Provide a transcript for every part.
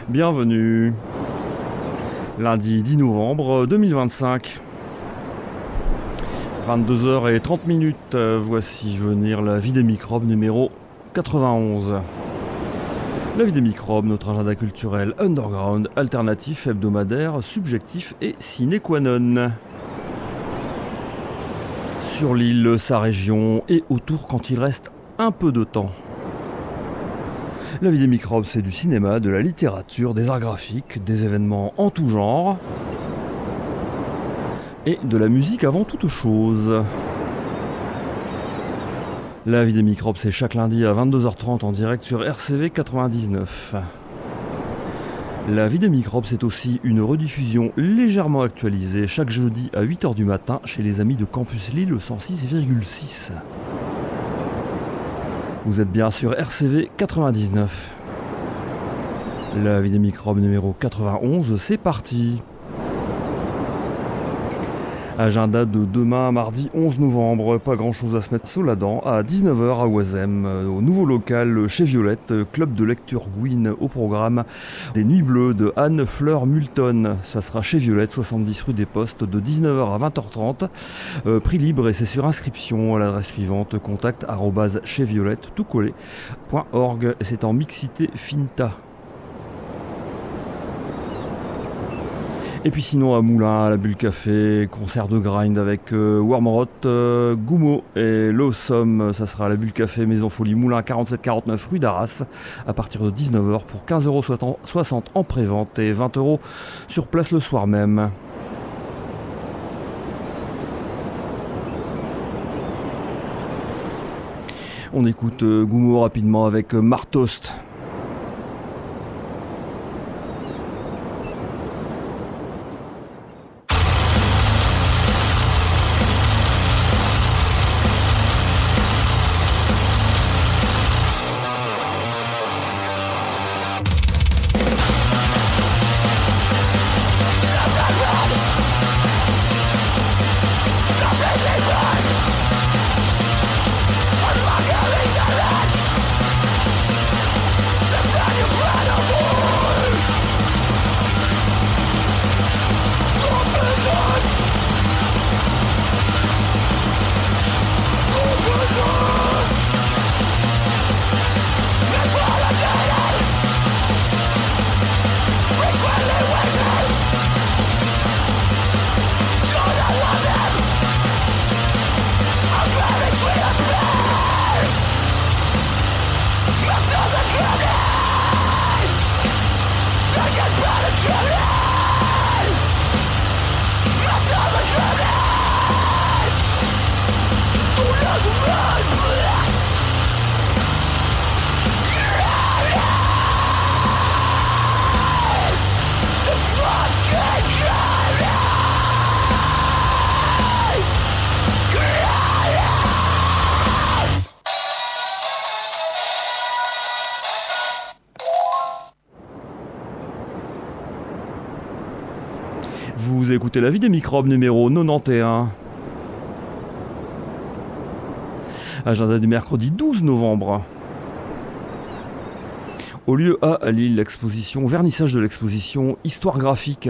Bienvenue. Lundi 10 novembre 2025. 22h30, voici venir la vie des microbes numéro 91. La vie des microbes, notre agenda culturel underground, alternatif, hebdomadaire, subjectif et sine qua non. Sur l'île, sa région et autour quand il reste un peu de temps. La vie des microbes, c'est du cinéma, de la littérature, des arts graphiques, des événements en tout genre et de la musique avant toute chose. La vie des microbes, c'est chaque lundi à 22h30 en direct sur RCV 99. La vie des microbes, c'est aussi une rediffusion légèrement actualisée chaque jeudi à 8h du matin chez les amis de Campus Lille 106,6. Vous êtes bien sur RCV 99. La vie des microbes numéro 91, c'est parti. Agenda de demain, mardi 11 novembre, pas grand chose à se mettre sous la dent, à 19h à Oisem, au nouveau local chez Violette, club de lecture Gwyn au programme des Nuits Bleues de Anne Fleur Multon. Ça sera chez Violette, 70 rue des Postes, de 19h à 20h30, prix libre et c'est sur inscription à l'adresse suivante, contact@cheviolette.org, et c'est en mixité Finta. Et puis sinon à Moulins, à la Bulle Café, concert de grind avec Wormrot, Goumo et Lawsome. Ça sera à la Bulle Café, Maison Folie Moulins, 47-49 rue d'Arras, à partir de 19h pour 15,60€ en pré-vente et 20€ sur place le soir même. On écoute Goumo rapidement avec Martost. Vous écoutez la vie des microbes numéro 91. Agenda du mercredi 12 novembre. Au lieu A à Lille, l'exposition, vernissage de l'exposition Histoire graphique.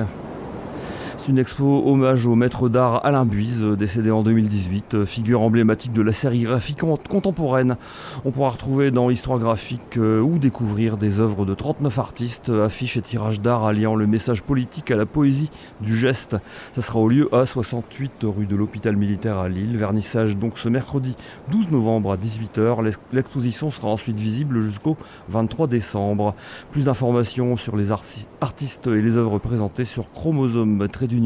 C'est une expo hommage au maître d'art Alain Buise, décédé en 2018, figure emblématique de la sérigraphie contemporaine. On pourra retrouver dans l'histoire graphique ou découvrir des œuvres de 39 artistes, affiches et tirages d'art alliant le message politique à la poésie du geste. Ça sera au lieu A, 68 rue de l'Hôpital Militaire à Lille. Vernissage donc ce mercredi 12 novembre à 18h. L'exposition sera ensuite visible jusqu'au 23 décembre. Plus d'informations sur les artistes et les œuvres présentées sur chromosome-a.com.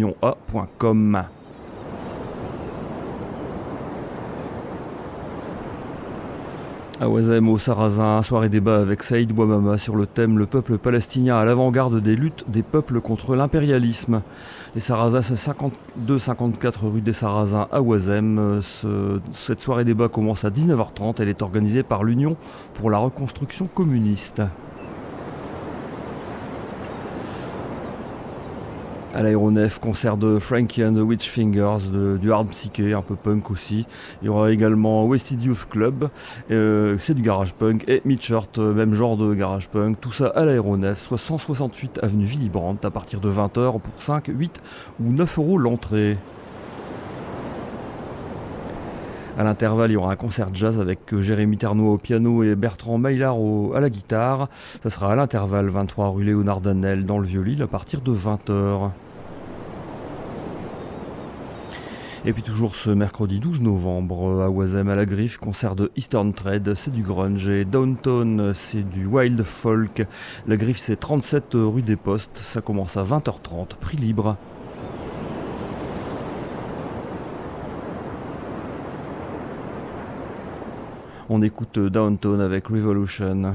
À Oisem, au Sarrazin, soirée débat avec Saïd Bouamama sur le thème « Le peuple palestinien à l'avant-garde des luttes des peuples contre l'impérialisme ». Les Sarrazins, c'est 52-54 rue des Sarrazins à Oisem. Cette soirée débat commence à 19h30. Elle est organisée par l'Union pour la reconstruction communiste. À l'aéronef, concert de Frankie and the Witchfingers, du hard psyché, un peu punk aussi. Il y aura également Wasted Youth Club, c'est du garage punk, et Midshort, même genre de garage punk. Tout ça à l'aéronef, soit 168 avenue Willy Brandt, à partir de 20h pour 5, 8 ou 9 euros l'entrée. À l'intervalle, il y aura un concert jazz avec Jérémy Ternois au piano et Bertrand Maillard à la guitare. Ça sera à l'intervalle 23 rue Léonard Danel dans le Vieux-Lille à partir de 20h. Et puis toujours ce mercredi 12 novembre à Oisem à la Griffe, concert de Eastern Trade, c'est du grunge, et Downtown c'est du wild folk. La Griffe c'est 37 rue des Postes, ça commence à 20h30, prix libre. On écoute Downtown avec Revolution.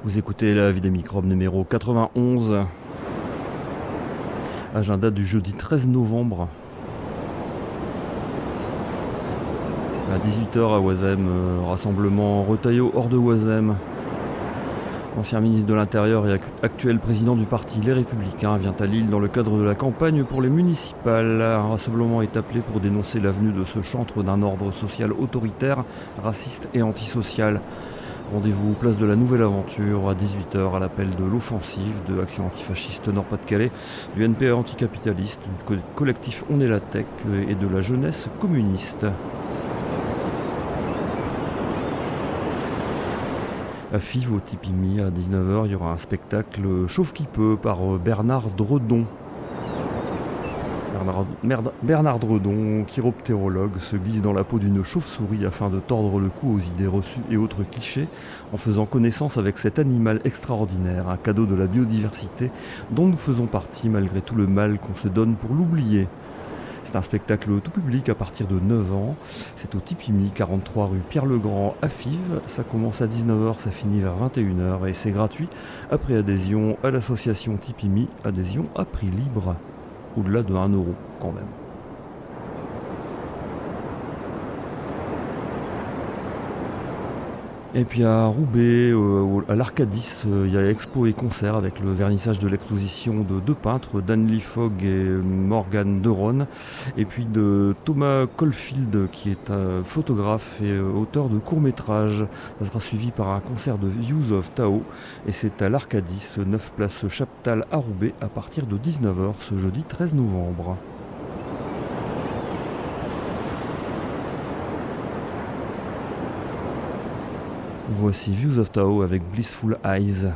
Vous écoutez La Vie des microbes numéro 91. Agenda du jeudi 13 novembre. À 18h à Oisem, rassemblement Retailleau hors de Oisem. L'ancien ministre de l'Intérieur et actuel président du parti Les Républicains vient à Lille dans le cadre de la campagne pour les municipales. Un rassemblement est appelé pour dénoncer l'avenue de ce chantre d'un ordre social autoritaire, raciste et antisocial. Rendez-vous place de la Nouvelle Aventure à 18h à l'appel de l'Offensive, de Action Antifasciste Nord-Pas-de-Calais, du NPA Anticapitaliste, du collectif On est la Tech et de la jeunesse communiste. À Fives, au Tipimi, à 19h, il y aura un spectacle Chauve qui peut par Bernard Dredon. Bernard Dredon, chiroptérologue, se glisse dans la peau d'une chauve-souris afin de tordre le cou aux idées reçues et autres clichés en faisant connaissance avec cet animal extraordinaire, un cadeau de la biodiversité dont nous faisons partie malgré tout le mal qu'on se donne pour l'oublier. C'est un spectacle tout public à partir de 9 ans. C'est au Tipimi, 43 rue Pierre-le-Grand à Fives. Ça commence à 19h, ça finit vers 21h et c'est gratuit. Après adhésion à l'association Tipimi, adhésion à prix libre. Au-delà de 1 € quand même. Et puis à Roubaix, à l'Arcadis, il y a expo et concert avec le vernissage de l'exposition de 2 peintres, Danley Fogg et Morgan Deron, et puis de Thomas Caulfield qui est un photographe et auteur de courts-métrages. Ça sera suivi par un concert de Views of Tao et c'est à l'Arcadis, 9 place Chaptal à Roubaix à partir de 19h ce jeudi 13 novembre. Voici Views of Tao avec Blissful Eyes.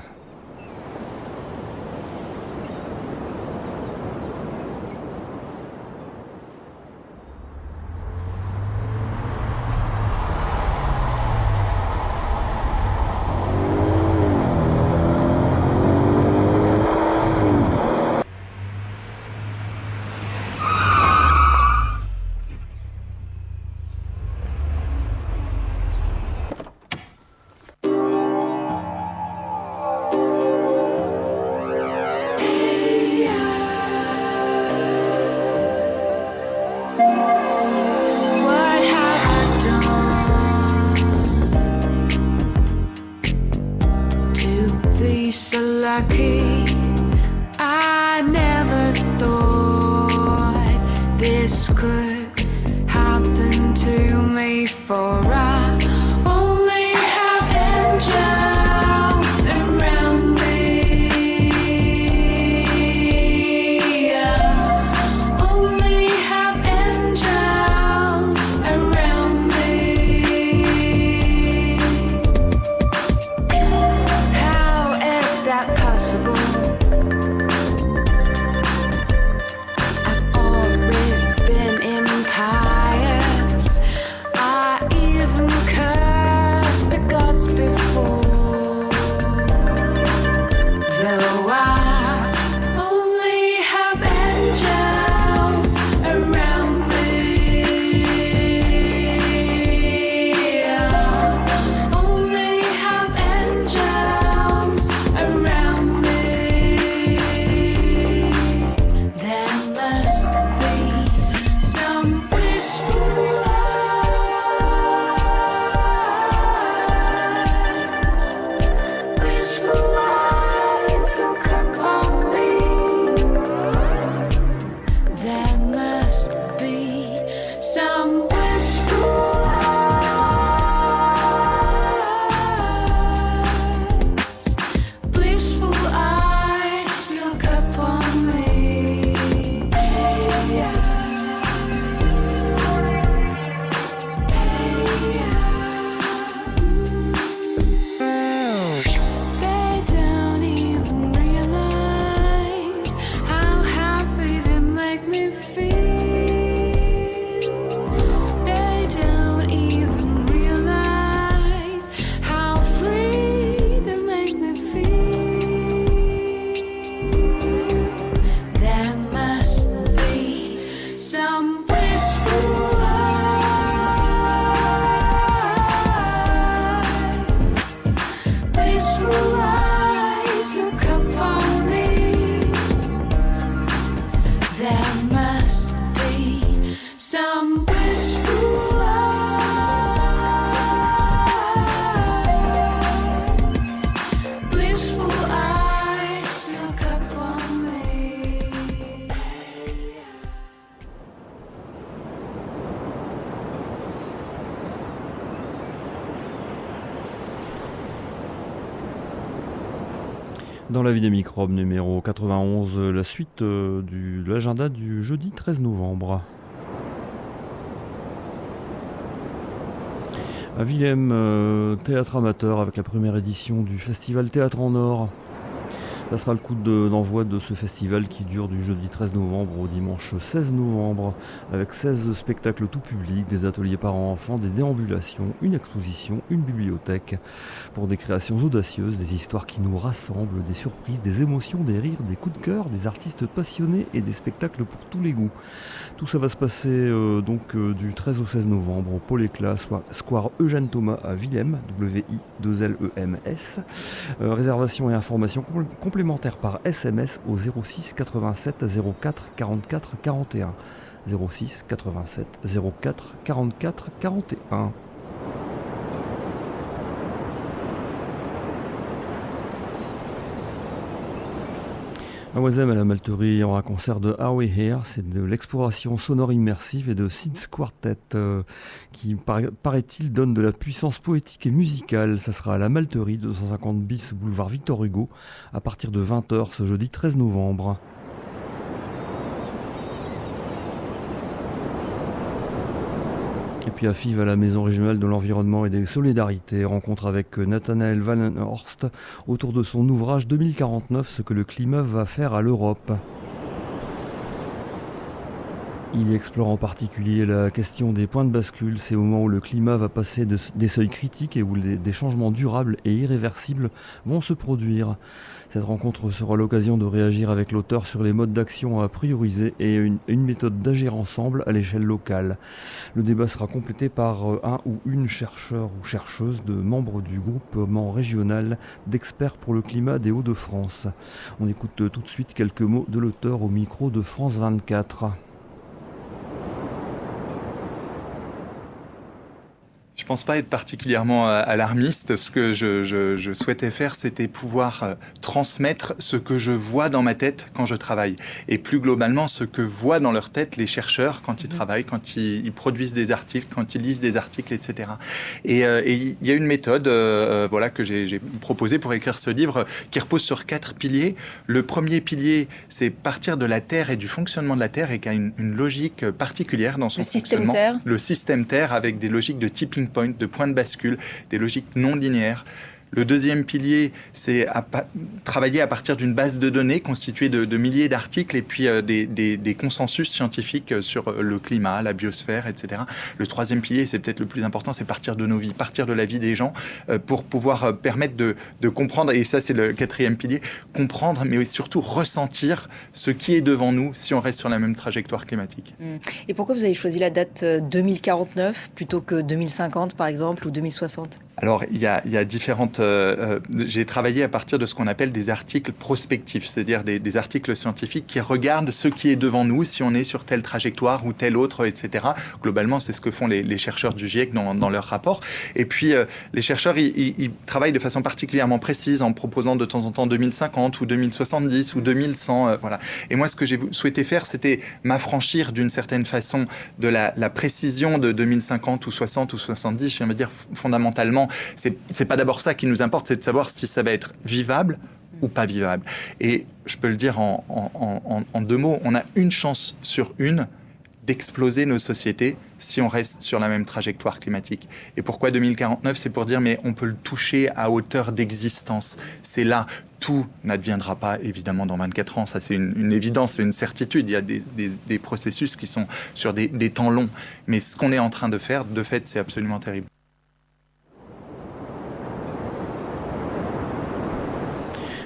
So lucky, I never thought this could happen to me, for I only have angels around me. Only have angels around me. How is that possible? I've always been in Dans la vie des microbes numéro 91, la suite de l'agenda du jeudi 13 novembre. À Willem, théâtre amateur avec la première édition du festival Théâtre en Or. Ça sera le coup d'envoi de ce festival qui dure du jeudi 13 novembre au dimanche 16 novembre avec 16 spectacles tout public, des ateliers parents-enfants, des déambulations, une exposition, une bibliothèque pour des créations audacieuses, des histoires qui nous rassemblent, des surprises, des émotions, des rires, des coups de cœur, des artistes passionnés et des spectacles pour tous les goûts. Tout ça va se passer du 13 au 16 novembre au Pôle Éclat, Square Eugène Thomas à Willem, W-I-2-L-E-M-S. Réservation et informations complémentaires par SMS au 06 87 04 44 41. 06 87 04 44 41. À Oisem, à la Malterie, il y aura un concert de Are We Here, c'est de l'exploration sonore immersive et de Sid's Quartet qui, paraît-il, donne de la puissance poétique et musicale. Ça sera à la Malterie, 250 bis boulevard Victor Hugo, à partir de 20h ce jeudi 13 novembre. Et puis à Fives, à la Maison régionale de l'environnement et des solidarités, rencontre avec Nathanaël Wallenhorst autour de son ouvrage 2049, ce que le climat va faire à l'Europe. Il explore en particulier la question des points de bascule, ces moments où le climat va passer des seuils critiques et où des changements durables et irréversibles vont se produire. Cette rencontre sera l'occasion de réagir avec l'auteur sur les modes d'action à prioriser et une méthode d'agir ensemble à l'échelle locale. Le débat sera complété par un ou une chercheur ou chercheuse de membres du groupement régional d'experts pour le climat des Hauts-de-France. On écoute tout de suite quelques mots de l'auteur au micro de France 24. Je pense pas être particulièrement alarmiste. Ce que je souhaitais faire, c'était pouvoir transmettre ce que je vois dans ma tête quand je travaille. Et plus globalement, ce que voient dans leur tête les chercheurs quand ils travaillent, quand ils produisent des articles, quand ils lisent des articles, etc. Et il y a une méthode que j'ai proposée pour écrire ce livre qui repose sur 4 piliers. Le premier pilier, c'est partir de la Terre et du fonctionnement de la Terre et qui a une logique particulière dans son fonctionnement. Le système Terre avec des logiques de tipping point, de points de bascule, des logiques non linéaires. Le deuxième pilier, c'est travailler à partir d'une base de données constituée de milliers d'articles et puis des consensus scientifiques sur le climat, la biosphère, etc. Le troisième pilier, c'est peut-être le plus important, c'est partir de nos vies, partir de la vie des gens pour pouvoir permettre de comprendre, et ça c'est le quatrième pilier, comprendre mais surtout ressentir ce qui est devant nous si on reste sur la même trajectoire climatique. Et pourquoi vous avez choisi la date 2049 plutôt que 2050 par exemple ou 2060 ? Alors, il y a différentes... j'ai travaillé à partir de ce qu'on appelle des articles prospectifs, c'est-à-dire des articles scientifiques qui regardent ce qui est devant nous, si on est sur telle trajectoire ou telle autre, etc. Globalement, c'est ce que font les chercheurs du GIEC dans leur rapport. Et puis, les chercheurs, ils travaillent de façon particulièrement précise en proposant de temps en temps 2050 ou 2070 ou 2100. Voilà. Et moi, ce que j'ai souhaité faire, c'était m'affranchir d'une certaine façon de la précision de 2050 ou 60 ou 70. Je veux dire, fondamentalement, c'est pas d'abord ça qui nous importe, c'est de savoir si ça va être vivable ou pas vivable. Et je peux le dire en 2 mots, on a une chance sur une d'exploser nos sociétés si on reste sur la même trajectoire climatique. Et pourquoi 2049 ? C'est pour dire, mais on peut le toucher à hauteur d'existence. C'est là, tout n'adviendra pas évidemment dans 24 ans. Ça, c'est une évidence, c'est une certitude. Il y a des processus qui sont sur des temps longs. Mais ce qu'on est en train de faire, de fait, c'est absolument terrible.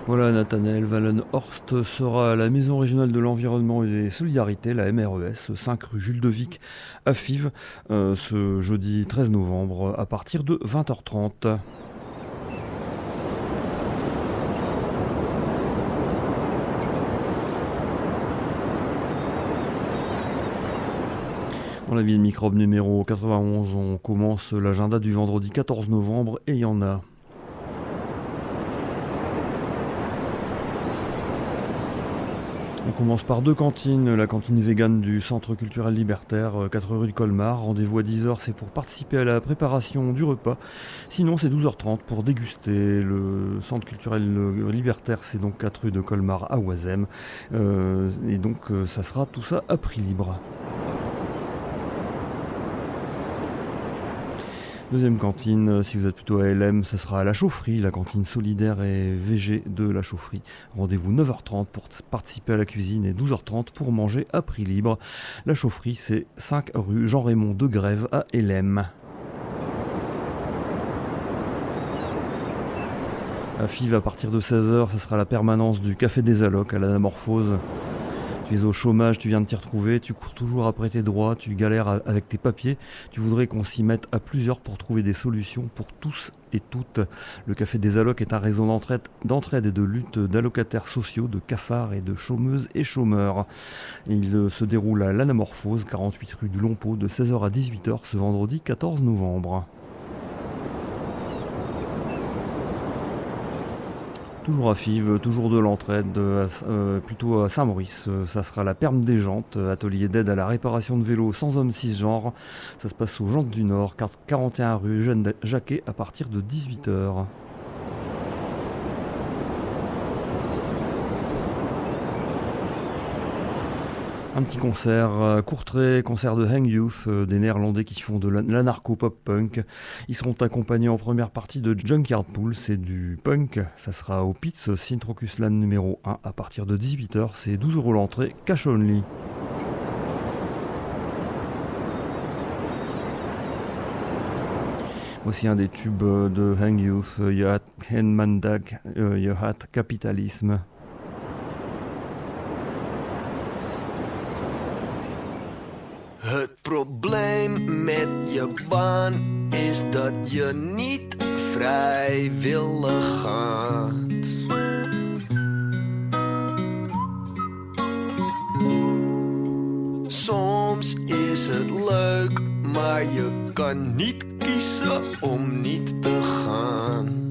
Voilà, Nathanaël Wallenhorst sera à la Maison régionale de l'environnement et des solidarités, la MRES, 5 rue Jules de Vic à Fives, ce jeudi 13 novembre à partir de 20h30. Dans la ville microbe numéro 91, on commence l'agenda du vendredi 14 novembre et il y en a. On commence par 2 cantines, la cantine végane du Centre culturel libertaire, 4 rue de Colmar. Rendez-vous à 10h, c'est pour participer à la préparation du repas. Sinon, c'est 12h30 pour déguster. Le Centre culturel libertaire, c'est donc 4 rue de Colmar à Oisem. Et donc, ça sera tout ça à prix libre. Deuxième cantine, si vous êtes plutôt à LM, ça sera à la Chaufferie, la cantine solidaire et VG de la Chaufferie. Rendez-vous 9h30 pour participer à la cuisine et 12h30 pour manger à prix libre. La Chaufferie, c'est 5 rue Jean-Raymond de Grève à LM. À Fives, à partir de 16h, ça sera la permanence du Café des Allocs à l'Anamorphose. Tu es au chômage, tu viens de t'y retrouver, tu cours toujours après tes droits, tu galères avec tes papiers. Tu voudrais qu'on s'y mette à plusieurs pour trouver des solutions pour tous et toutes. Le Café des Allocs est un réseau d'entraide et de lutte d'allocataires sociaux, de cafards et de chômeuses et chômeurs. Il se déroule à l'Anamorphose, 48 rue du Lompeau, de 16h à 18h ce vendredi 14 novembre. Toujours à Fives, toujours de l'entraide, plutôt à Saint-Maurice. Ça sera la Perme des Jantes, atelier d'aide à la réparation de vélos sans homme cisgenre. Ça se passe aux Jantes du Nord, 41 rue Eugène Jacquet à partir de 18h. Un petit concert Courtrai, concert de Hang Youth, des Néerlandais qui font de l'anarcho-pop-punk. Ils seront accompagnés en première partie de Junkyard Pool, c'est du punk. Ça sera au Pitz, Sint-Rokuslaan numéro 1 à partir de 18h. C'est 12 € l'entrée, cash only. Voici un des tubes de Hang Youth, Je had geen mandag, je had kapitalisme. Het probleem met je baan is dat je niet vrijwillig gaat. Soms is het leuk, maar je kan niet kiezen om niet te gaan.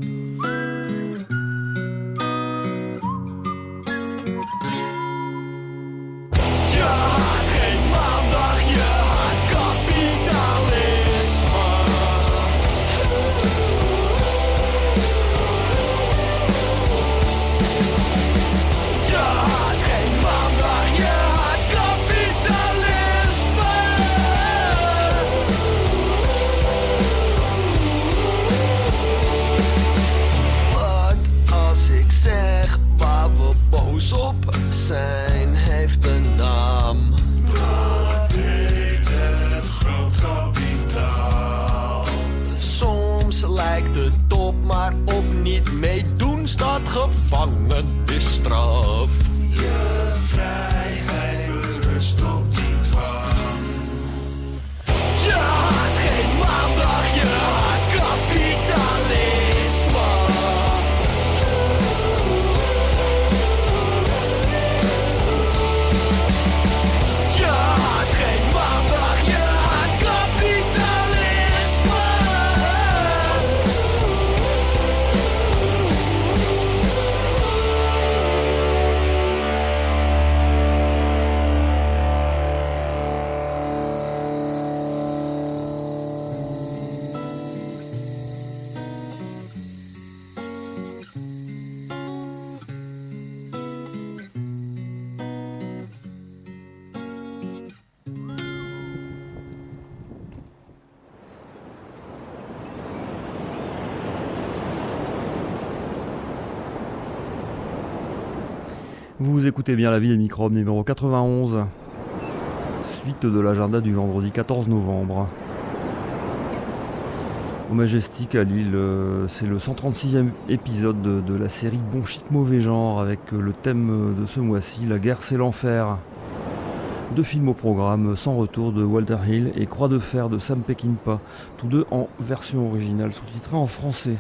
Op zijn heeft een naam. Dat heet het groot kapitaal. Soms lijkt de top, maar op niet meedoen staat gevangenisstraf. Je vrijheid berust op die dwang. Je had geen maandag, je had kapitalisme. Vous écoutez bien La Vie des Microbes numéro 91, suite de l'agenda du vendredi 14 novembre. Au Majestic à Lille, c'est le 136e épisode de la série Bon Chic Mauvais Genre avec le thème de ce mois-ci, La guerre c'est l'enfer. 2 films au programme, Sans retour de Walter Hill et Croix de fer de Sam Peckinpah, tous deux en version originale sous-titrée en français.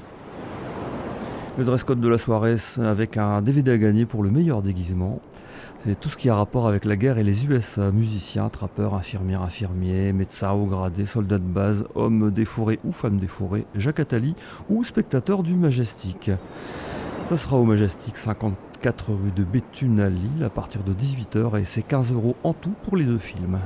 Le dress code de la soirée avec un DVD à gagner pour le meilleur déguisement. C'est tout ce qui a rapport avec la guerre et les USA. Musiciens, trappeurs, infirmières, infirmiers, médecins haut gradés, soldats de base, hommes des forêts ou femmes des forêts, Jacques Attali ou spectateurs du Majestic. Ça sera au Majestic 54 rue de Béthune à Lille à partir de 18h et c'est 15 € en tout pour les deux films.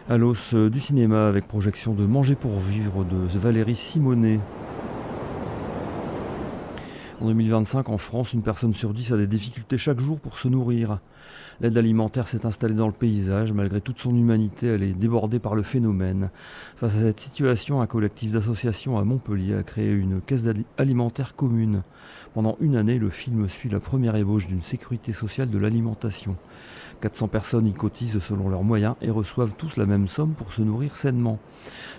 À l'os du cinéma avec projection de Manger pour vivre de Valérie Simonet. En 2025, en France, une personne sur 10 a des difficultés chaque jour pour se nourrir. L'aide alimentaire s'est installée dans le paysage. Malgré toute son humanité, elle est débordée par le phénomène. Face à cette situation, un collectif d'associations à Montpellier a créé une caisse alimentaire commune. Pendant une année, le film suit la première ébauche d'une sécurité sociale de l'alimentation. 400 personnes y cotisent selon leurs moyens et reçoivent tous la même somme pour se nourrir sainement.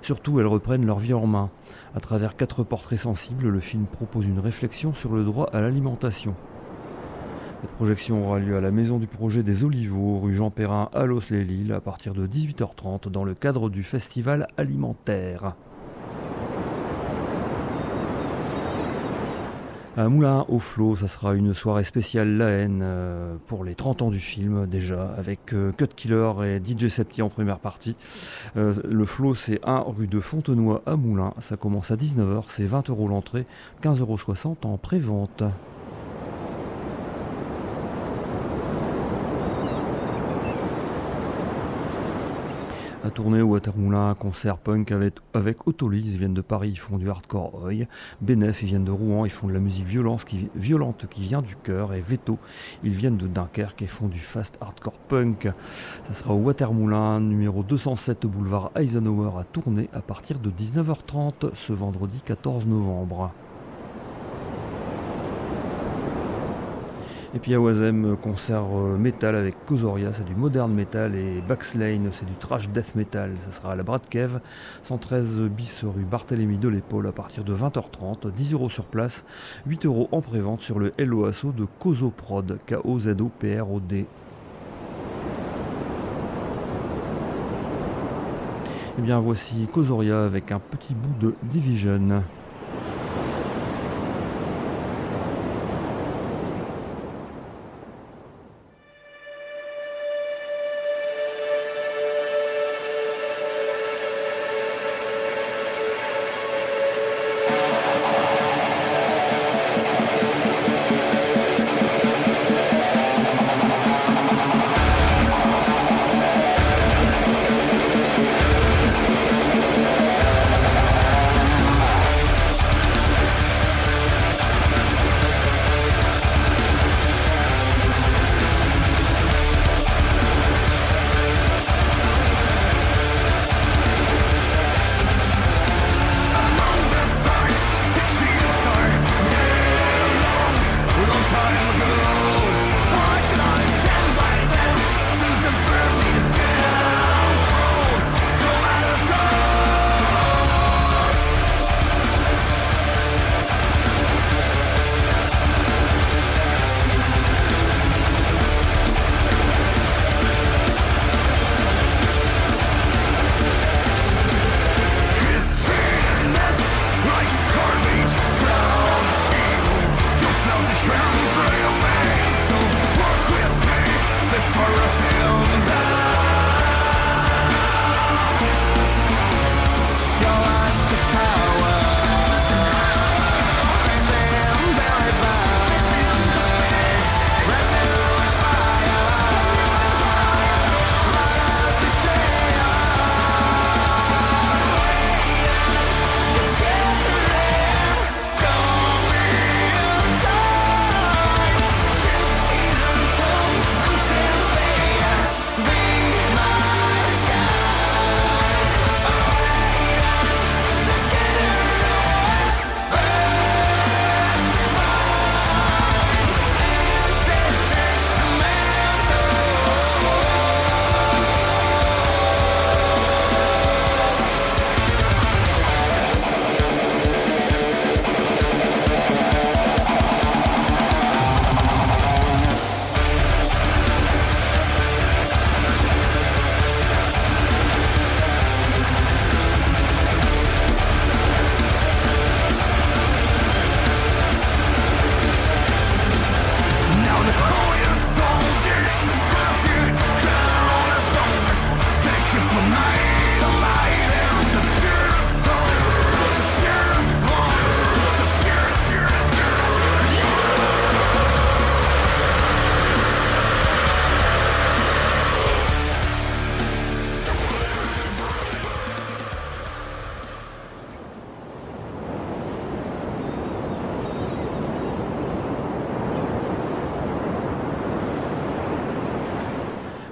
Surtout, elles reprennent leur vie en main. À travers 4 portraits sensibles, le film propose une réflexion sur le droit à l'alimentation. Cette projection aura lieu à la Maison du Projet des Oliveaux, rue Jean Perrin à Los-les-Lilles, à partir de 18h30 dans le cadre du Festival alimentaire. À Moulins-au-Flot, ça sera une soirée spéciale La Haine pour les 30 ans du film déjà, avec Cut Killer et DJ Septi en première partie. Le Flot, c'est 1 rue de Fontenoy à Moulins. Ça commence à 19h, c'est 20 € l'entrée, 15,60 € en pré-vente. À tourner au Watermoulin, un concert punk avec Autolys, ils viennent de Paris, ils font du hardcore oi. Benef, ils viennent de Rouen, ils font de la musique violente qui vient du cœur. Et Veto, ils viennent de Dunkerque et font du fast hardcore punk. Ça sera au Watermoulin, numéro 207 boulevard Eisenhower à Tournai à partir de 19h30 ce vendredi 14 novembre. Et puis à Oisem, concert métal avec Kozoria, c'est du modern metal, et Backslane, c'est du trash death metal. Ça sera à la Bratkev, 113 bis rue Barthélemy de l'Épaule à partir de 20h30, 10 € sur place, 8 € en prévente sur le Hello Asso de Kozoprod, Kozoprod. Et bien voici Kozoria avec un petit bout de Division.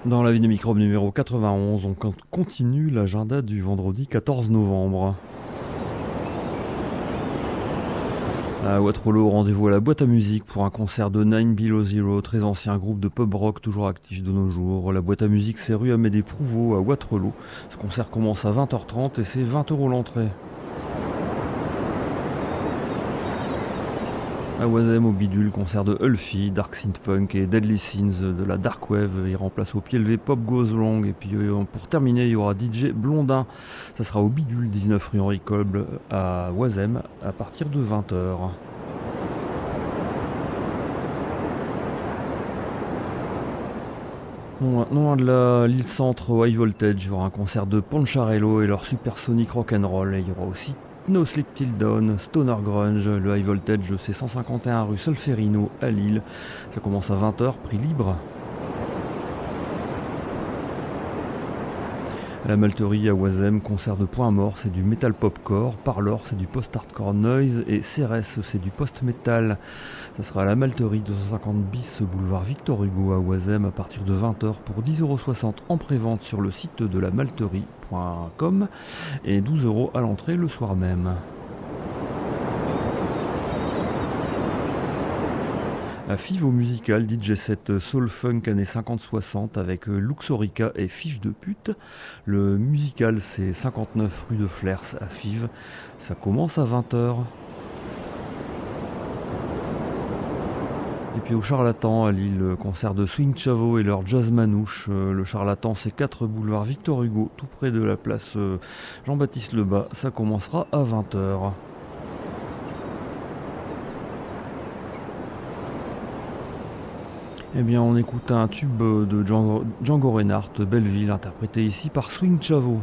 Dans la vie des microbes numéro 91, on continue l'agenda du vendredi 14 novembre. À Waterloo, rendez-vous à la boîte à musique pour un concert de 9 Below Zero, très ancien groupe de pub rock toujours actif de nos jours. La boîte à musique, c'est rue Amédée Prouveau à Waterloo. Ce concert commence à 20h30 et c'est 20 € l'entrée. À Oisem, au Bidule, concert de Ulfi, Dark Synth Punk et Deadly Sins de la Dark Wave. Il remplace au pied levé Pop Goes Wrong. Et puis pour terminer, il y aura DJ Blondin. Ça sera au Bidule, 19 rue Henri Kolb à Oisem à partir de 20h. Non loin de l'île Centre, High Voltage, il y aura un concert de Poncharello et leur Supersonic Rock'n'Roll. Et il y aura aussi No Sleep Till Dawn, Stoner Grunge, le High Voltage, c'est 151 rue Solferino à Lille. Ça commence à 20h, prix libre. À la Malterie à Oisem, concert de Point Mort, c'est du metal popcore, Parlor, c'est du post-hardcore noise et Cérès, c'est du post-metal. Ça sera à la Malterie, 250 bis, boulevard Victor Hugo à Oisem à partir de 20h pour 10,60 € en prévente sur le site de la malterie.com et 12 € à l'entrée le soir même. À Fives au musical, DJ set Soul Funk années 50-60 avec Luxorica et Fiche de pute. Le musical, c'est 59 rue de Flers à Fives. Ça commence à 20h. Et puis au Charlatan à Lille, concert de Swing Chavo et leur Jazz Manouche. Le Charlatan, c'est 4 boulevard Victor Hugo, tout près de la place Jean-Baptiste Lebas. Ça commencera à 20h. Eh bien, on écoute un tube de Django Reinhardt, Belleville, interprété ici par Swing Chavo.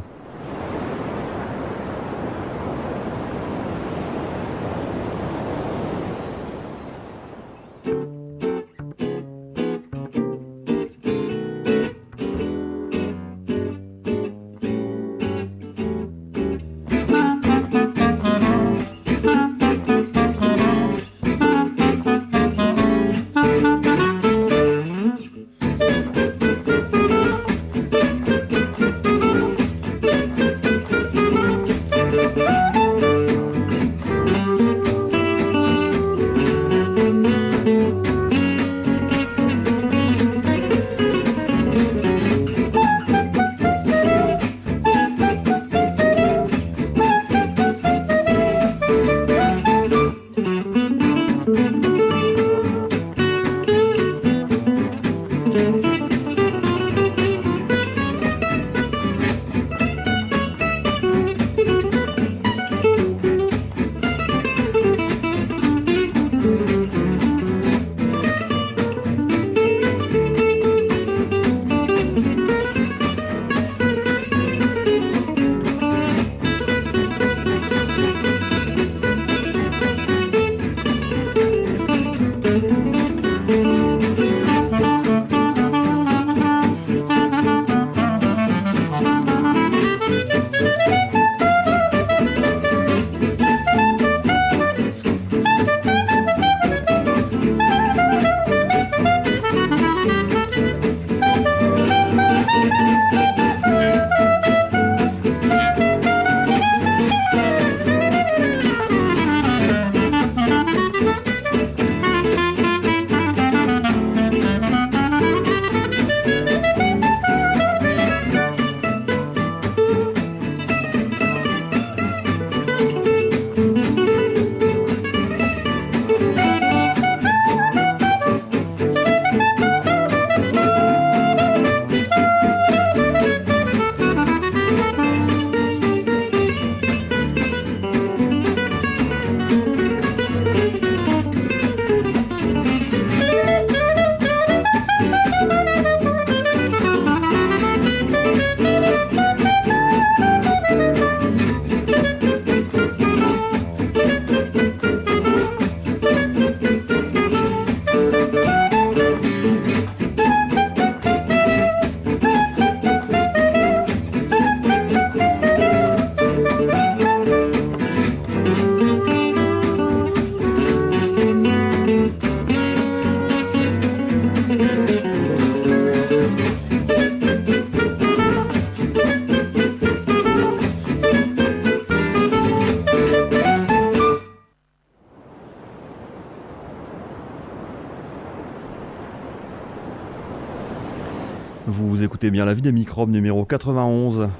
Vous écoutez bien La vie des microbes numéro 91.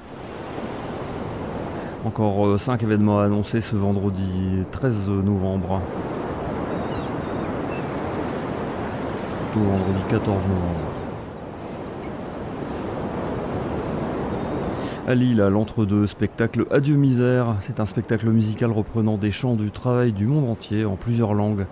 Encore 5 événements à annoncer ce vendredi 13 novembre. Plutôt vendredi 14 novembre. À Lille, à l'entre-deux, spectacle Adieu misère. C'est un spectacle musical reprenant des chants du travail du monde entier en plusieurs langues.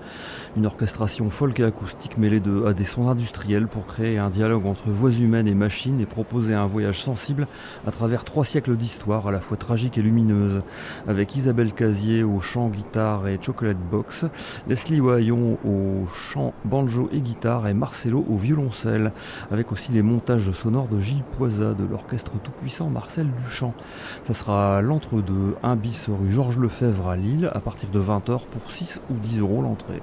Une orchestration folk et acoustique mêlée à des sons industriels pour créer un dialogue entre voix humaines et machines et proposer un voyage sensible à travers 3 siècles d'histoire à la fois tragique et lumineuse. Avec Isabelle Casier au chant, guitare et chocolate box, Leslie Wayon au chant, banjo et guitare et Marcelo au violoncelle. Avec aussi les montages sonores de Gilles Poisa de l'orchestre tout-puissant Marcel Duchamp. Ça sera à l'entre-deux, 1 bis rue Georges Lefebvre à Lille à partir de 20h pour 6 ou 10 € l'entrée.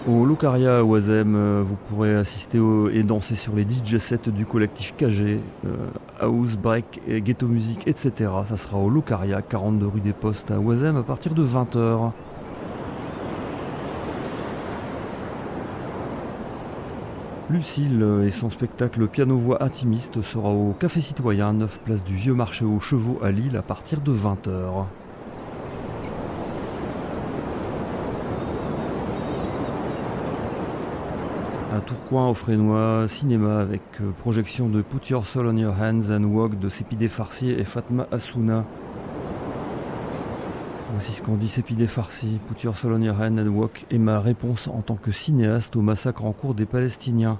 Au Locaria à Oisem, vous pourrez assister et danser sur les DJ sets du collectif KG, House, Break, et Ghetto Music, etc. Ça sera au Locaria, 42 rue des Postes à Oisem à partir de 20h. Lucille et son spectacle piano-voix intimiste sera au Café Citoyen, 9 place du Vieux Marché aux Chevaux à Lille à partir de 20h. À Tourcoing, au Frénois, cinéma avec projection de Put Your Soul on Your Hands and Walk de Sépidé Farsi et Fatma Assouna. Voici ce qu'en dit Sépidé Farsi. Put Your Soul on Your Hand and Walk est ma réponse en tant que cinéaste au massacre en cours des Palestiniens.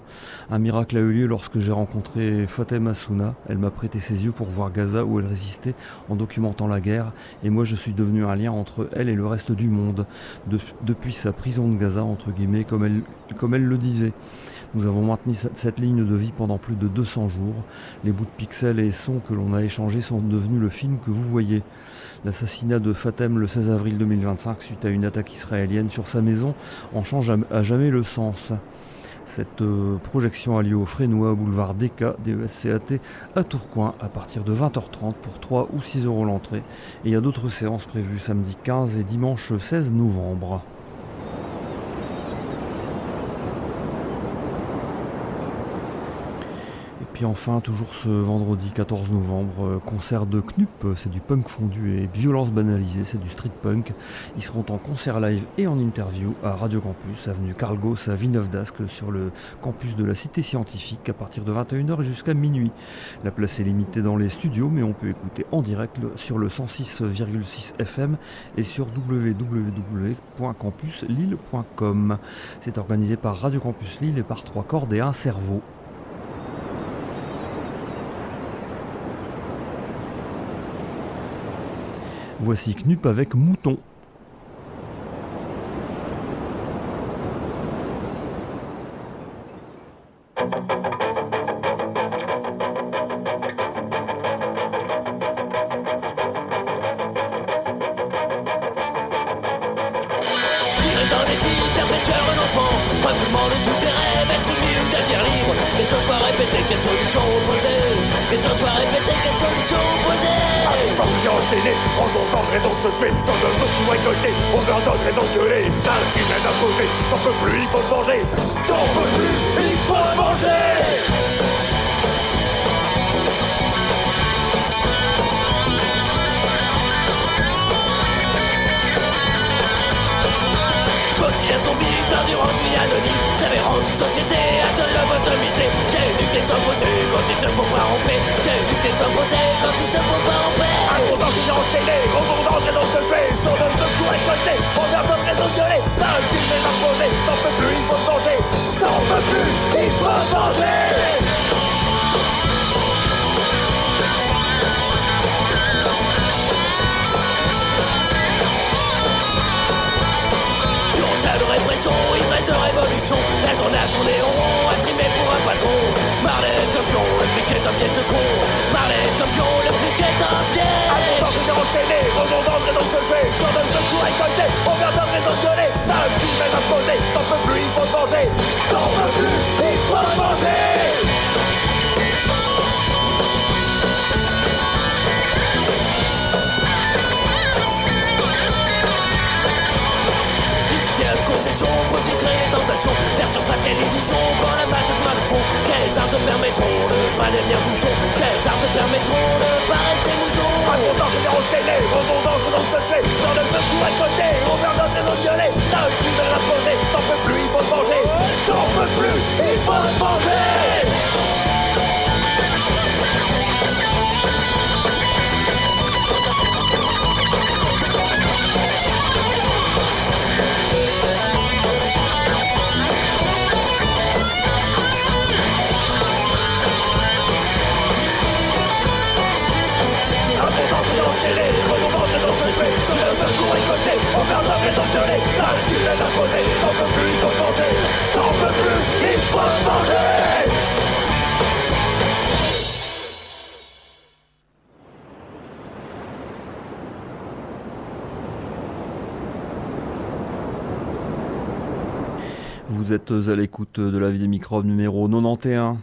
Un miracle a eu lieu lorsque j'ai rencontré Fatma Assouna. Elle m'a prêté ses yeux pour voir Gaza où elle résistait en documentant la guerre. Et moi je suis devenu un lien entre elle et le reste du monde. Depuis sa prison de Gaza, entre guillemets, comme elle le disait. Nous avons maintenu cette ligne de vie pendant plus de 200 jours. Les bouts de pixels et sons que l'on a échangés sont devenus le film que vous voyez. L'assassinat de Fatem le 16 avril 2025 suite à une attaque israélienne sur sa maison en change à jamais le sens. Cette projection a lieu au Frénois, boulevard DK, DESCAT à Tourcoing à partir de 20h30 pour 3 ou 6 € l'entrée. Et il y a d'autres séances prévues samedi 15 et dimanche 16 novembre. Et enfin, toujours ce vendredi 14 novembre, concert de Knup, c'est du punk fondu et violence banalisée, c'est du street punk. Ils seront en concert live et en interview à Radio Campus, avenue Carl Gauss à Villeneuve-d'Ascq, sur le campus de la Cité Scientifique à partir de 21h jusqu'à minuit. La place est limitée dans les studios, mais on peut écouter en direct sur le 106,6 FM et sur www.campuslille.com. C'est organisé par Radio Campus Lille et par 3 cordes et un cerveau. Voici Knup avec Mouton. La journée a tourné en rond, à trimer pour un patron. Marlène Campion, le flic est un piège de con. Marlène Campion, le flic est un piège. À ton temps que j'ai enchaîné, redondant, raison de se tuer. Sur de ce coup récolté, on vient de raison de gueuler. T'as une petite mèche à se poser, t'en peux plus, il faut se venger. T'en peux plus, il faut se venger. Concession, poser, créer les tentations, faire surface, permettront de pas devenir bouton? Quelles armes me permettront de pas rester mouton? Racontant que j'ai enchaîné, rebondant, faisant que ce sans de coups à côté, on meurt dans des zones violées. Là où tu veux l'imposer, t'en peux plus, il faut te venger. T'en peux plus, il faut te venger. Redondant, je danse le tuer. Sur le deux coups récoltés, on perd notre raison de gueuler. Là, tu les as posés, t'en peux plus, il faut te venger. T'en peux plus, il faut te venger. Vous êtes à l'écoute de la vie des microbes numéro 91.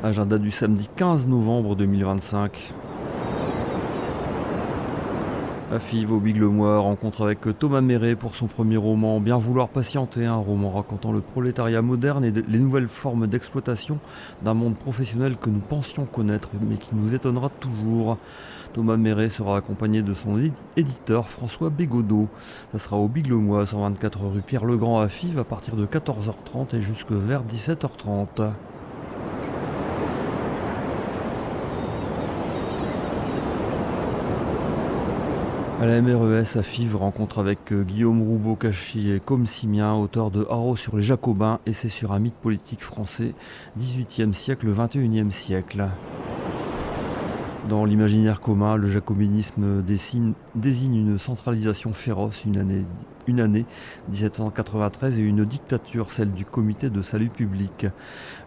Agenda du samedi 15 novembre 2025. À Fives, au Biglemois, rencontre avec Thomas Méret pour son premier roman Bien vouloir patienter, un roman racontant le prolétariat moderne et les nouvelles formes d'exploitation d'un monde professionnel que nous pensions connaître mais qui nous étonnera toujours. Thomas Méret sera accompagné de son éditeur François Bégodeau. Ça sera au Biglemois, 124 rue Pierre-Legrand à Fives à partir de 14h30 et jusque vers 17h30. À la MRES à Fives, rencontre avec Guillaume Roubaud-Cachy et Côme Simien, auteur de Haro sur les Jacobins, essai sur un mythe politique français, 18e siècle, 21e siècle. Dans l'imaginaire commun, le jacobinisme désigne une centralisation féroce, une année 1793 et une dictature, celle du comité de salut public.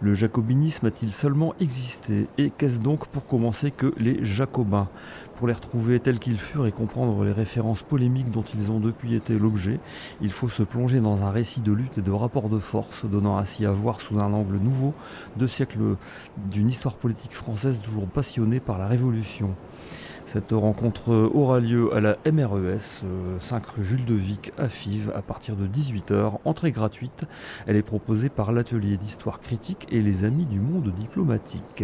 Le jacobinisme a-t-il seulement existé? Et qu'est-ce donc pour commencer que les jacobins? Pour les retrouver tels qu'ils furent et comprendre les références polémiques dont ils ont depuis été l'objet, il faut se plonger dans un récit de lutte et de rapport de force, donnant ainsi à voir sous un angle nouveau 2 siècles d'une histoire politique française toujours passionnée par la Révolution. Cette rencontre aura lieu à la MRES, 5 rue Jules de Vic à Fives, à partir de 18h, entrée gratuite. Elle est proposée par l'atelier d'histoire critique et les Amis du monde diplomatique.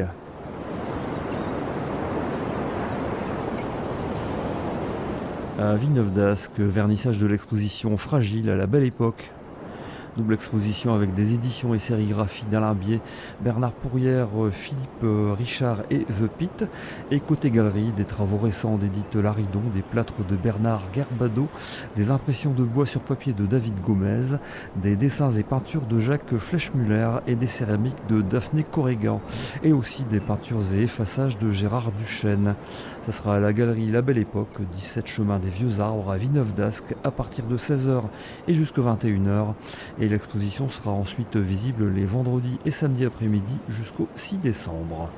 À Villeneuve-d'Ascq, vernissage de l'exposition Fragile à la Belle Époque. Double exposition avec des éditions et sérigraphies d'Alain Bier, Bernard Pourrière, Philippe Richard et The Pit. Et côté galerie, des travaux récents d'Édith Laridon, des plâtres de Bernard Gerbado, des impressions de bois sur papier de David Gomez, des dessins et peintures de Jacques Fleischmüller et des céramiques de Daphné Corrigan. Et aussi des peintures et effaçages de Gérard Duchesne. Ça sera à la galerie La Belle Époque, 17 chemin des Vieux Arbres à Villeneuve-d'Ascq à partir de 16h et jusqu'à 21h. Et l'exposition sera ensuite visible les vendredis et samedis après-midi jusqu'au 6 décembre.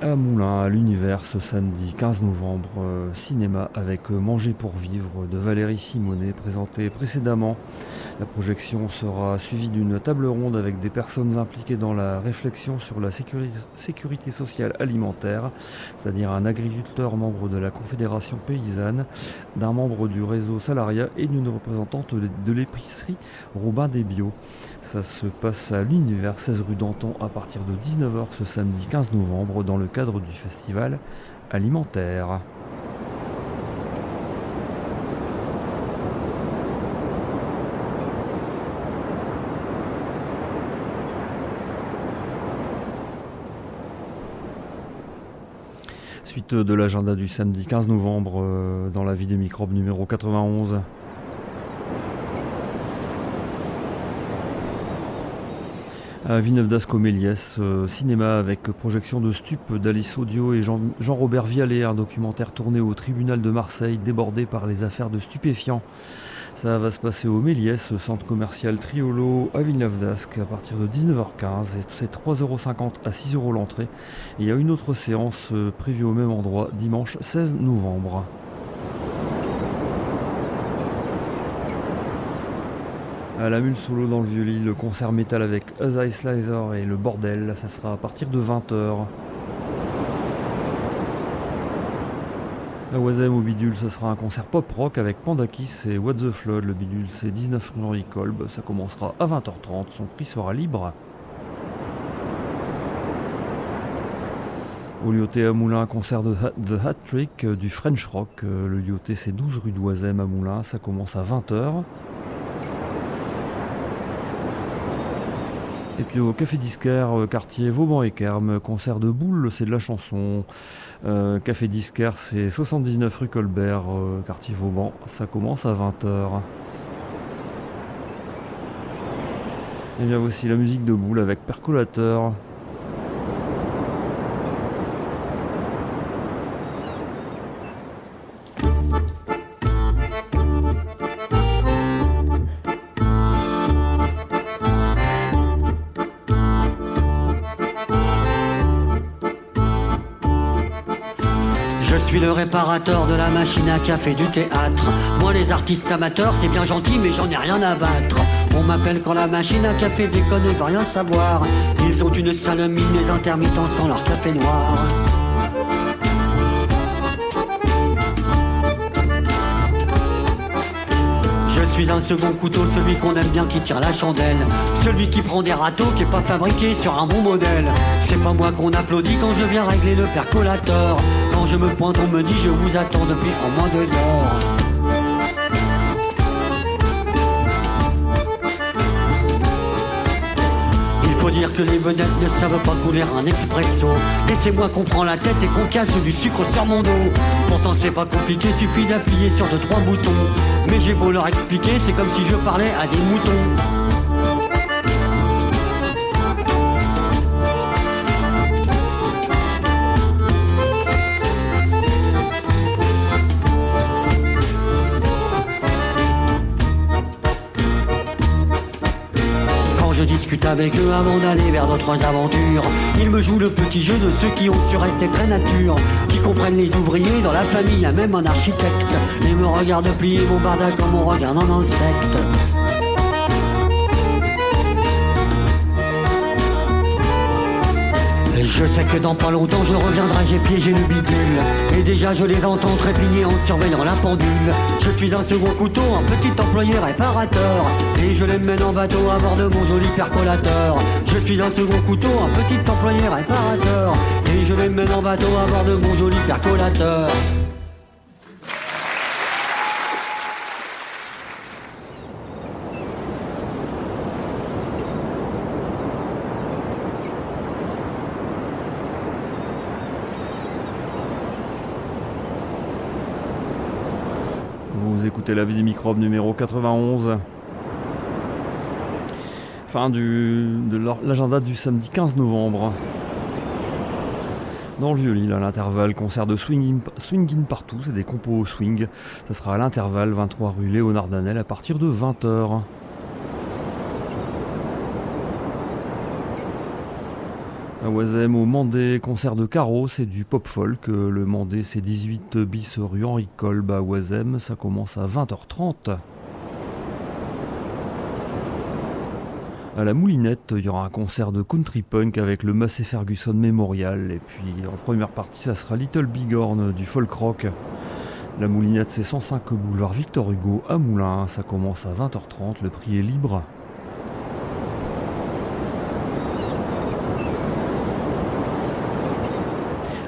À Moulins, à l'Univers, ce samedi 15 novembre, cinéma avec Manger pour vivre de Valérie Simonet, présenté précédemment. La projection sera suivie d'une table ronde avec des personnes impliquées dans la réflexion sur la sécurité sociale alimentaire, c'est-à-dire un agriculteur membre de la Confédération paysanne, d'un membre du réseau Salariat et d'une représentante de l'épicerie Robin des Bio. Ça se passe à l'Univers, 16 rue Danton, à partir de 19h ce samedi 15 novembre, dans le cadre du festival alimentaire. Suite de l'agenda du samedi 15 novembre dans la vie des microbes numéro 91. À Villeneuve-d'Ascq-aux-Méliès, cinéma avec projection de Stup d'Alice Audio et Jean-Robert Vialet, un documentaire tourné au tribunal de Marseille débordé par les affaires de stupéfiants. Ça va se passer au Méliès, centre commercial Triolo à Villeneuve-d'Ascq à partir de 19h15 et c'est 3,50€ à 6€ l'entrée. Et il y a une autre séance prévue au même endroit dimanche 16 novembre. À la Mule Solo dans le Vieux-Lille, le concert métal avec Us Ice Slicer et le Bordel, ça sera à partir de 20h. À Oisem au Bidule, ça sera un concert pop-rock avec Pandakis et What the Flood. Le Bidule, c'est 19 rue Henri Kolb. Ça commencera à 20h30. Son prix sera libre. Au Lyoté à Moulins, concert de The Hat Trick du French Rock. Le Lyoté, c'est 12 rue d'Oisem à Moulins. Ça commence à 20h. Et puis au Café Disquaire, quartier Vauban-et-Kerme, concert de Boule, c'est de la chanson. Café Disquaire, c'est 79 rue Colbert, quartier Vauban, ça commence à 20h. Et bien voici la musique de Boule avec Percolateur. Je suis le réparateur de la machine à café du théâtre. Moi les artistes amateurs c'est bien gentil mais j'en ai rien à battre. On m'appelle quand la machine à café déconne et veut rien savoir. Ils ont une sale mine, les intermittents sans leur café noir. Je suis un second couteau, celui qu'on aime bien qui tire la chandelle. Celui qui prend des râteaux, qui est pas fabriqué sur un bon modèle. C'est pas moi qu'on applaudit quand je viens régler le percolateur. Quand je me pointe on me dit je vous attends depuis au moins 2 heures. Il faut dire que les vedettes ne savent pas couler un expresso. Et c'est moi qu'on prend la tête et qu'on casse du sucre sur mon dos. Pourtant c'est pas compliqué, suffit d'appuyer sur 2-3 boutons. Mais j'ai beau leur expliquer, c'est comme si je parlais à des moutons. Je discute avec eux avant d'aller vers d'autres aventures. Ils me jouent le petit jeu de ceux qui ont su rester très nature, qui comprennent les ouvriers dans la famille, a même un architecte, et me regardent plier mon bardac comme on regarde un insecte. Je sais que dans pas longtemps je reviendrai, j'ai piégé le bidule. Et déjà je les entends trépigner en surveillant la pendule. Je suis un second couteau, un petit employé réparateur. Et je les mène en bateau à bord de mon joli percolateur. Je suis un second couteau, un petit employé réparateur. Et je les mène en bateau à bord de mon joli percolateur. Vous écoutez La Vie des microbes numéro 91. Fin de l'agenda du samedi 15 novembre. Dans le Vieux-Lille, à l'intervalle, concert de swing in partout, c'est des compos au swing. Ça sera à l'intervalle, 23 rue Léonard Danel, à partir de 20h. À Oisem, au Mandé, concert de Caro, c'est du pop-folk. Le Mandé, c'est 18 bis rue Henri Kolb à Oisem, ça commence à 20h30. À la Moulinette, il y aura un concert de country punk avec le Massey Ferguson Memorial. Et puis en première partie, ça sera Little Bighorn du folk rock. La Moulinette, c'est 105 boulevard Victor Hugo à Moulins, ça commence à 20h30, le prix est libre.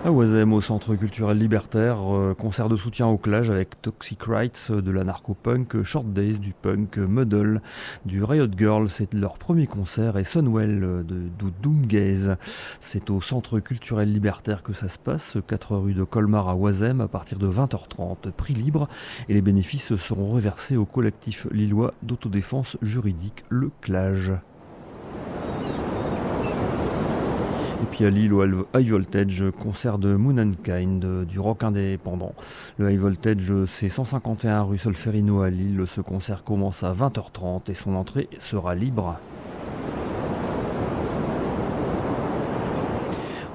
À Oisem, au Centre culturel libertaire, concert de soutien au clash avec Toxic Rights de l'anarcho-punk, Short Days du punk, Muddle du Riot Girl, c'est leur premier concert, et Sunwell de Doomgaze. C'est au Centre culturel libertaire que ça se passe, 4 rue de Colmar à Oisem, à partir de 20h30, prix libre, et les bénéfices seront reversés au collectif lillois d'autodéfense juridique, le CLAJ. Et puis à Lille, au High Voltage, concert de Moon and Kind, du rock indépendant. Le High Voltage, c'est 151 rue Solferino à Lille. Ce concert commence à 20h30 et son entrée sera libre.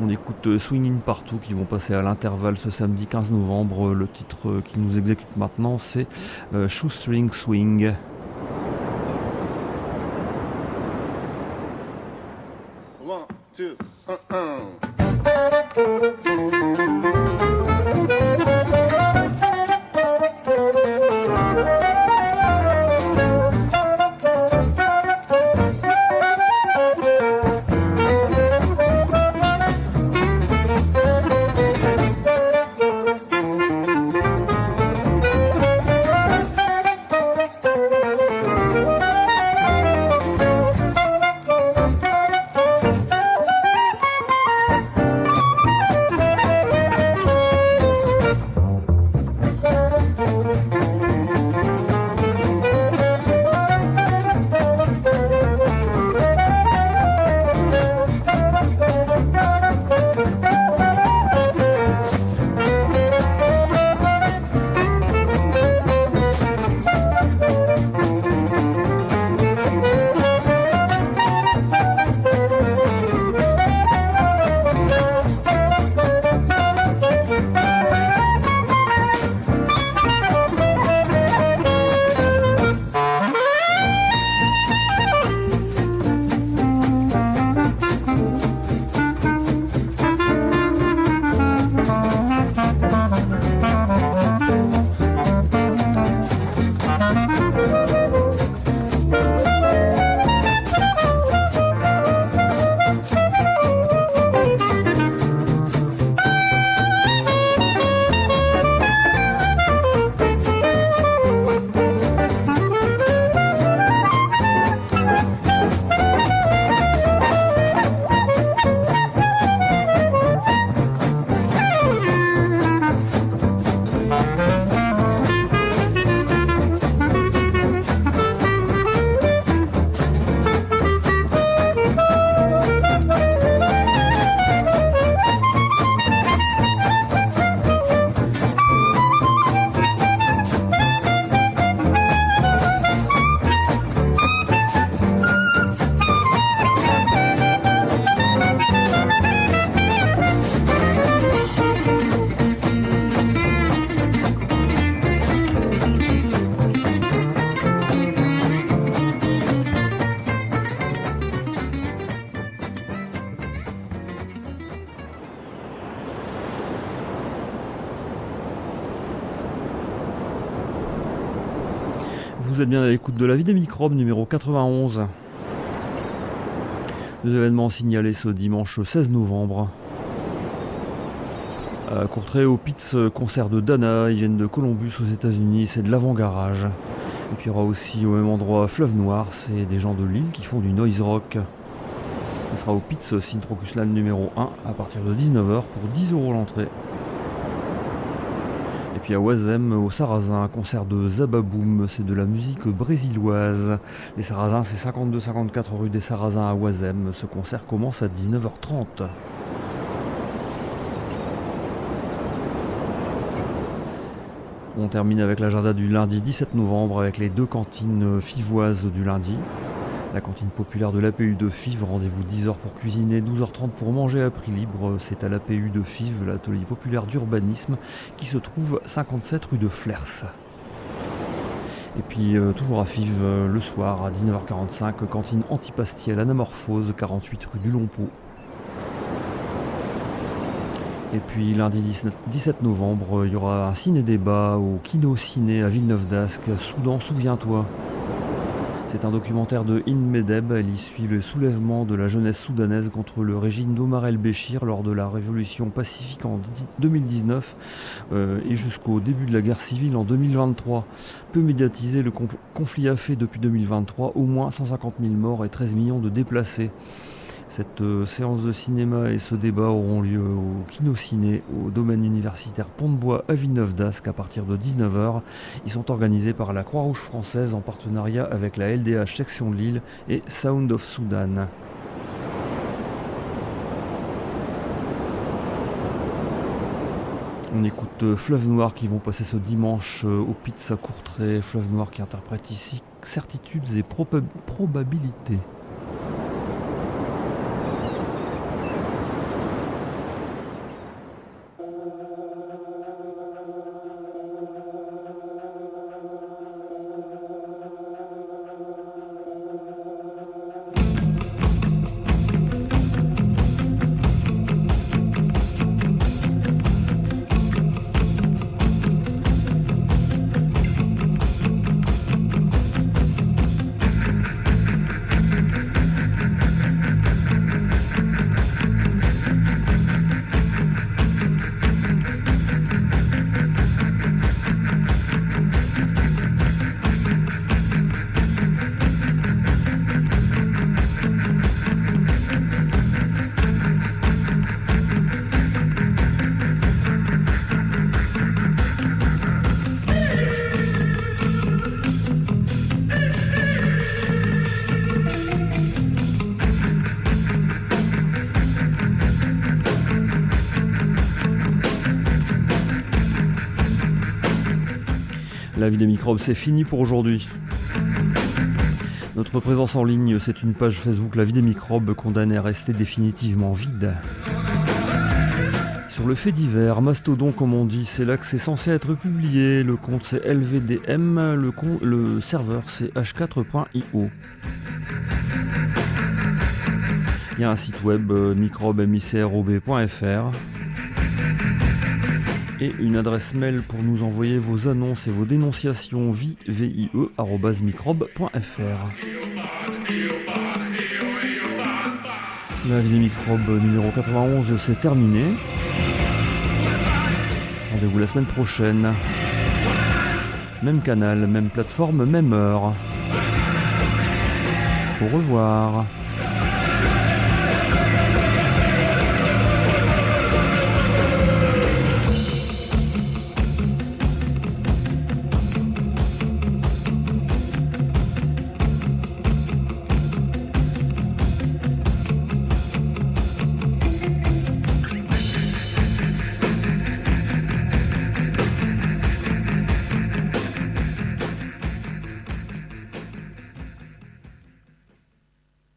On écoute Swing in Partout qui vont passer à l'intervalle ce samedi 15 novembre. Le titre qu'ils nous exécutent maintenant, c'est Shoestring Swing. One, two, Vous êtes bien à l'écoute de La Vie des microbes numéro 91. 2 événements signalés ce dimanche 16 novembre. À Courtrai au Pitts, concert de Dana, ils viennent de Columbus aux États-Unis, c'est de l'avant-garage. Et puis il y aura aussi au même endroit Fleuve Noir, c'est des gens de Lille qui font du noise rock. Ce sera au Pitts Syntrocusland numéro 1 à partir de 19h pour 10 € l'entrée. Et puis à Oisem, au Sarrazin, un concert de Zababoum, c'est de la musique brésiloise. Les Sarrazins, c'est 52-54 rue des Sarrazins à Oisem. Ce concert commence à 19h30. On termine avec l'agenda du lundi 17 novembre avec les 2 cantines fivoises du lundi. La cantine populaire de l'APU de Fives, rendez-vous 10h pour cuisiner, 12h30 pour manger à prix libre. C'est à l'APU de Fives, l'atelier populaire d'urbanisme, qui se trouve 57 rue de Flers. Et puis toujours à Fives, le soir à 19h45, cantine antipastielle Anamorphose, 48 rue du Longpot. Et puis lundi 17 novembre, il y aura un ciné-débat au Kino Ciné à Villeneuve d'Ascq, Soudan, souviens-toi. C'est un documentaire de Hind Medeb, elle y suit le soulèvement de la jeunesse soudanaise contre le régime d'Omar el-Béchir lors de la révolution pacifique en 2019 et jusqu'au début de la guerre civile en 2023. Peu médiatisé, le conflit a fait depuis 2023 au moins 150 000 morts et 13 millions de déplacés. Cette séance de cinéma et ce débat auront lieu au Kino Ciné, au domaine universitaire Pont-de-Bois à Villeneuve d'Ascq à partir de 19h. Ils sont organisés par la Croix-Rouge française en partenariat avec la LDH section de Lille et Sound of Sudan. On écoute Fleuve Noir qui vont passer ce dimanche au Pitts à Courtrai. Fleuve Noir qui interprète ici Certitudes et Probabilités. La vie des microbes, c'est fini pour aujourd'hui. Notre présence en ligne, c'est une page Facebook La vie des microbes condamnée à rester définitivement vide. Sur le fait divers, Mastodon comme on dit, c'est là que c'est censé être publié. Le compte c'est LVDM, le serveur c'est h4.io. Il y a un site web microbe.microb.fr et une adresse mail pour nous envoyer vos annonces et vos dénonciations vie@microbe.fr. La vie des microbes numéro 91, c'est terminé. Rendez-vous la semaine prochaine. Même canal, même plateforme, même heure. Au revoir.